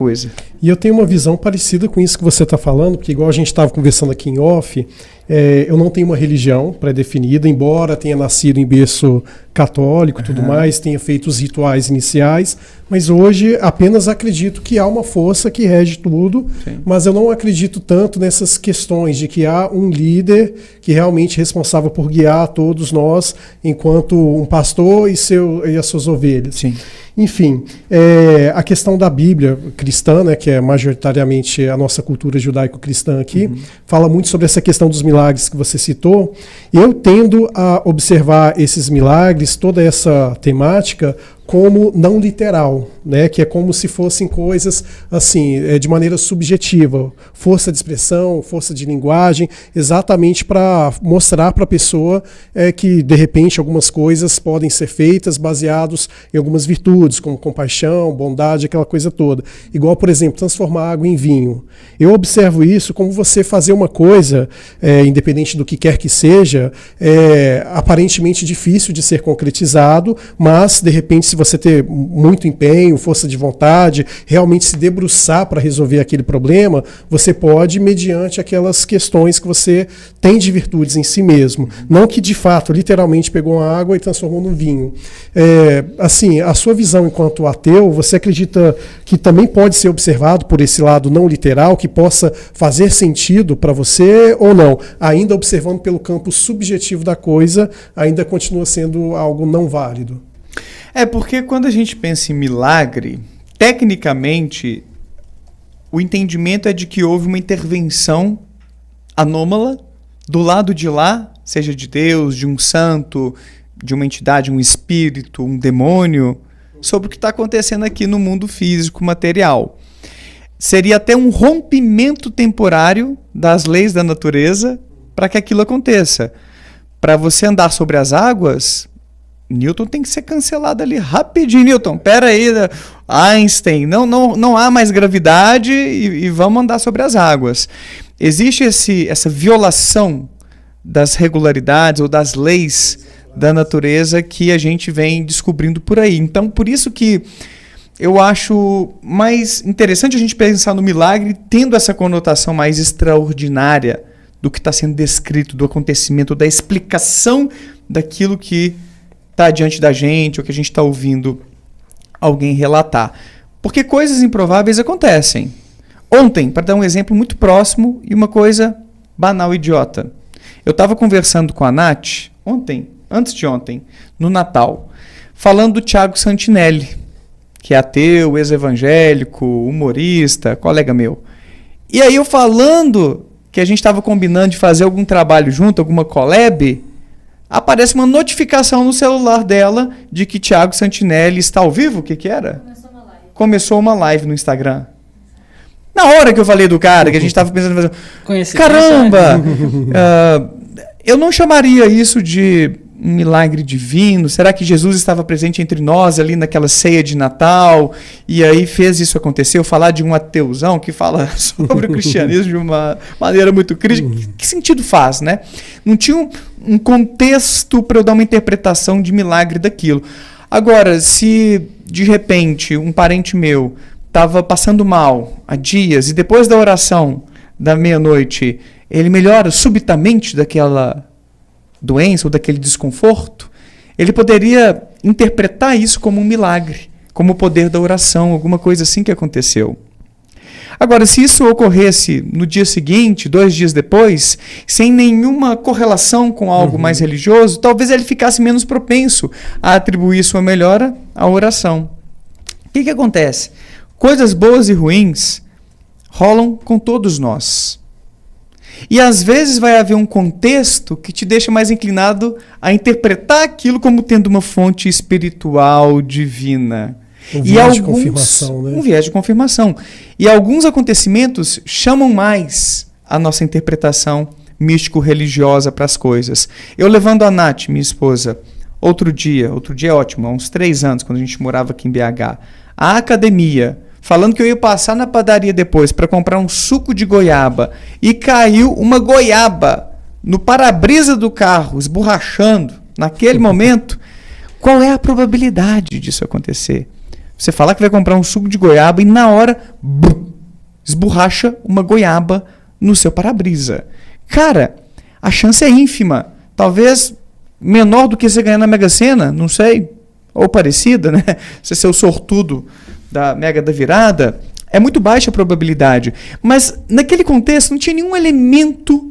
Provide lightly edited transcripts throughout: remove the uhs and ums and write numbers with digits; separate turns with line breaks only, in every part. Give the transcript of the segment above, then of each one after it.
coisa.
E eu tenho uma visão parecida com isso que você está falando, porque igual a gente estava conversando aqui em off, eu não tenho uma religião pré-definida, embora tenha nascido em berço católico e tudo mais, tenha feito os rituais iniciais, mas hoje apenas acredito que há uma força que rege tudo, mas eu não acredito tanto nessas questões de que há um líder que realmente é responsável por guiar todos nós, enquanto um pastor e as suas ovelhas.
Sim.
Enfim, a questão da Bíblia cristã, né, que é majoritariamente a nossa cultura judaico-cristã aqui, fala muito sobre essa questão dos milagres que você citou. Eu tendo a observar esses milagres, toda essa temática, como não literal, né? Que é como se fossem coisas assim, de maneira subjetiva, força de expressão, força de linguagem, exatamente para mostrar para a pessoa que de repente algumas coisas podem ser feitas baseados em algumas virtudes, como compaixão, bondade, aquela coisa toda. Igual, por exemplo, transformar água em vinho. Eu observo isso como você fazer uma coisa, independente do que quer que seja, aparentemente difícil de ser concretizado, mas de repente se você ter muito empenho, força de vontade, realmente se debruçar para resolver aquele problema, você pode, mediante aquelas questões que você tem de virtudes em si mesmo. Não que, de fato, literalmente pegou uma água e transformou no vinho. Assim, a sua visão enquanto ateu, você acredita que também pode ser observado por esse lado não literal, que possa fazer sentido para você ou não? Ainda observando pelo campo subjetivo da coisa, ainda continua sendo algo não válido.
Porque quando a gente pensa em milagre, tecnicamente, o entendimento é de que houve uma intervenção anômala do lado de lá, seja de Deus, de um santo, de uma entidade, um espírito, um demônio, sobre o que está acontecendo aqui no mundo físico, material. Seria até um rompimento temporário das leis da natureza para que aquilo aconteça. Para você andar sobre as águas, Newton tem que ser cancelado ali rapidinho. Newton, pera aí, Einstein, não há mais gravidade e vamos andar sobre as águas. Existe essa violação das regularidades ou das leis da natureza que a gente vem descobrindo por aí. Então, por isso que eu acho mais interessante a gente pensar no milagre tendo essa conotação mais extraordinária do que está sendo descrito, do acontecimento, da explicação daquilo que está diante da gente, ou que a gente está ouvindo alguém relatar. Porque coisas improváveis acontecem. Ontem, para dar um exemplo muito próximo e uma coisa banal, idiota. Eu estava conversando com a Nath, antes de ontem, no Natal, falando do Thiago Santinelli, que é ateu, ex-evangélico, humorista, colega meu. E aí eu falando que a gente estava combinando de fazer algum trabalho junto, alguma collab, aparece uma notificação no celular dela de que Thiago Santinelli está ao vivo. O que era? Começou uma live no Instagram. Na hora que eu falei do cara, que a gente estava pensando em fazer... Caramba! Eu não chamaria isso de um milagre divino. Será que Jesus estava presente entre nós ali naquela ceia de Natal e aí fez isso acontecer? Eu falar de um ateuzão que fala sobre o cristianismo de uma maneira muito crítica. Que sentido faz, né? Não tinha um contexto para eu dar uma interpretação de milagre daquilo. Agora, se de repente um parente meu estava passando mal há dias e depois da oração da meia-noite ele melhora subitamente daquela doença ou daquele desconforto, ele poderia interpretar isso como um milagre, como o poder da oração, alguma coisa assim que aconteceu. Agora, se isso ocorresse no dia seguinte, 2 dias depois, sem nenhuma correlação com algo mais religioso, talvez ele ficasse menos propenso a atribuir sua melhora à oração. O que acontece? Coisas boas e ruins rolam com todos nós. E às vezes vai haver um contexto que te deixa mais inclinado a interpretar aquilo como tendo uma fonte espiritual divina.
Um viés de confirmação, né?
Um viés de confirmação. E alguns acontecimentos chamam mais a nossa interpretação místico-religiosa para as coisas. Eu levando a Nath, minha esposa, outro dia é ótimo, há uns 3 anos, quando a gente morava aqui em BH, à academia, falando que eu ia passar na padaria depois para comprar um suco de goiaba e caiu uma goiaba no para-brisa do carro, esborrachando naquele momento. Qual é a probabilidade disso acontecer? Você falar que vai comprar um suco de goiaba e na hora esborracha uma goiaba no seu para-brisa. Cara, a chance é ínfima. Talvez menor do que você ganhar na Mega Sena, não sei. Ou parecida, né? Você ser o sortudo da Mega da Virada. É muito baixa a probabilidade. Mas naquele contexto não tinha nenhum elemento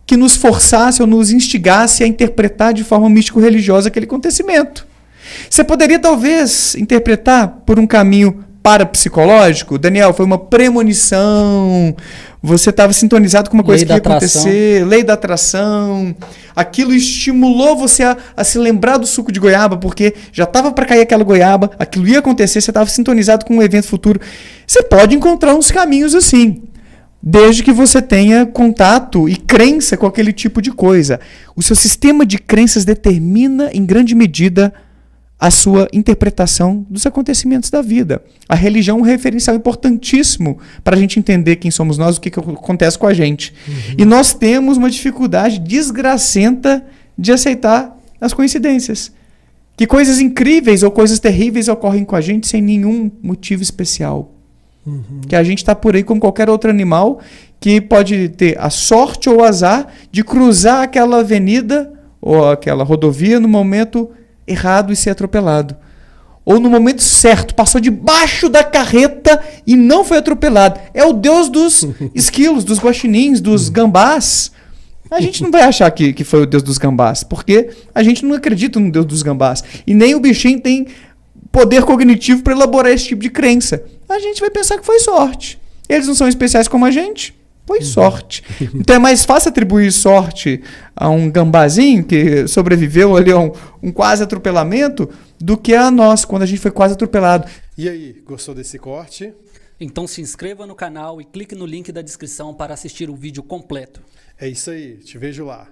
que nos forçasse ou nos instigasse a interpretar de forma místico-religiosa aquele acontecimento. Você poderia talvez interpretar por um caminho parapsicológico. Daniel, foi uma premonição, você estava sintonizado com uma coisa que ia acontecer, lei da atração, aquilo estimulou você a se lembrar do suco de goiaba, porque já estava para cair aquela goiaba, aquilo ia acontecer, você estava sintonizado com um evento futuro. Você pode encontrar uns caminhos assim, desde que você tenha contato e crença com aquele tipo de coisa. O seu sistema de crenças determina, em grande medida, a sua interpretação dos acontecimentos da vida. A religião é um referencial importantíssimo para a gente entender quem somos nós, o que acontece com a gente. E nós temos uma dificuldade desgracenta de aceitar as coincidências. Que coisas incríveis ou coisas terríveis ocorrem com a gente sem nenhum motivo especial. Que a gente está por aí como qualquer outro animal que pode ter a sorte ou o azar de cruzar aquela avenida ou aquela rodovia no momento errado e ser atropelado. Ou no momento certo, passou debaixo da carreta e não foi atropelado. É o Deus dos esquilos, dos guaxinins, dos gambás. A gente não vai achar que foi o Deus dos gambás, porque a gente não acredita no Deus dos gambás. E nem o bichinho tem poder cognitivo para elaborar esse tipo de crença. A gente vai pensar que foi sorte. Eles não são especiais como a gente? Foi sorte. Então é mais fácil atribuir sorte a um gambazinho que sobreviveu ali a um quase atropelamento do que a nós, quando a gente foi quase atropelado.
E aí, gostou desse corte?
Então se inscreva no canal e clique no link da descrição para assistir o vídeo completo.
É isso aí, te vejo lá.